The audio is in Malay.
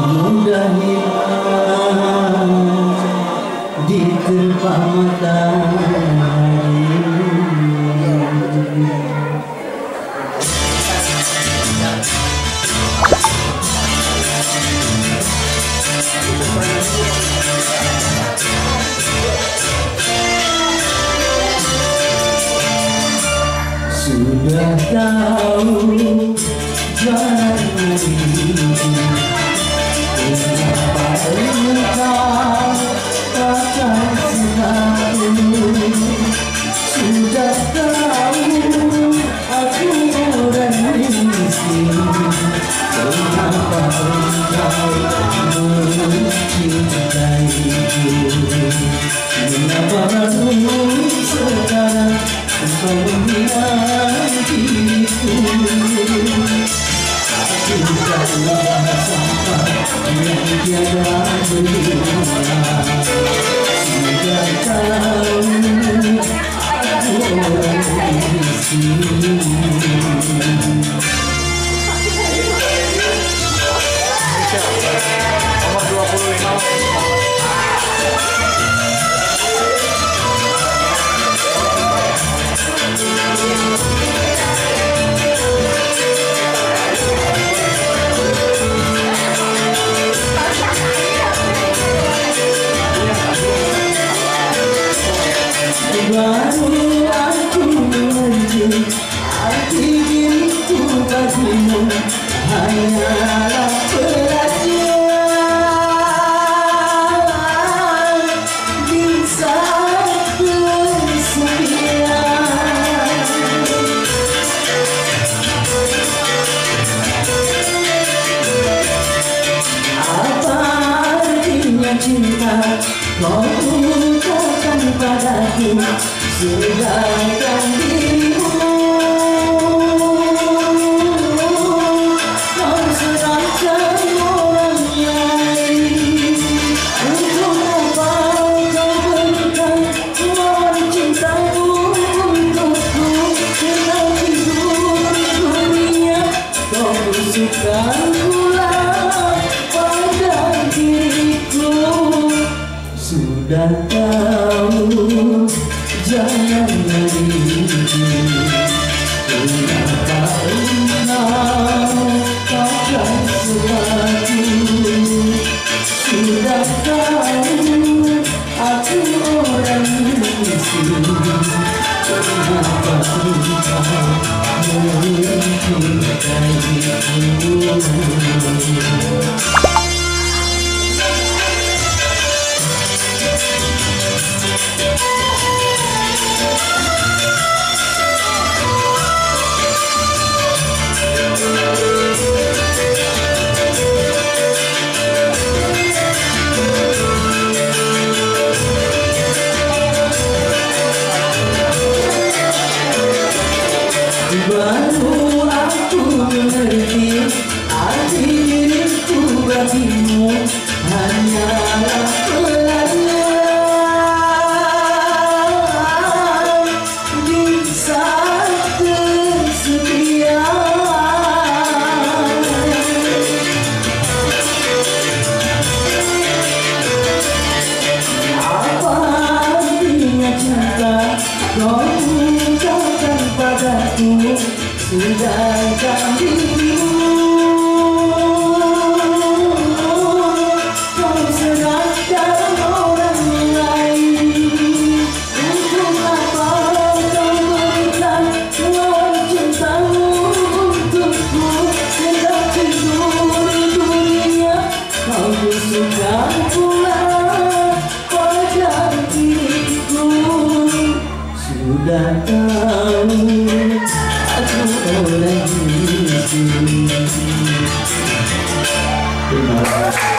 mudah hilang diterpa matahari. Sudah tahu jalan menuju, kenapa engkau takkan selalu? Sudah tahu aku orang miskin, kenapa engkau mencintaiku? Mengapa sekarang engkau membiarkan diriku? Aku bukanlah sampah yang tiada berguna. Sudah tahu aku orang miskin. Nomor 25. Baru aku mengerti arti diriku bagimu hanyalah pelajaran di saat kesepian. Apa artinya cinta kau ucapkan padaku, sedangkan dirimu kau serahkan orang lain. Untuk apa kau berikan semua cintamu untukku? Dengan hidup dunia kau busukkan pula pada diriku. Sudah tahu jangan menuju, kenapa engkau takkan selalu? Sudah tahu aku orang miskin, kenapa engkau mencintaiku? Baru aku mengerti arti diriku bagimu hanyalah pelajaran di saat kesepian. Apa artinya cinta kau ucapkan padaku, sedangkan dirimu kau serahkan orang lain. Untuk apa kau berikan semua cintamu untukku? Hendak tidur dunia kau busukkan pula pada diriku. Sudah tahu aku orang miskin. Terima kasih.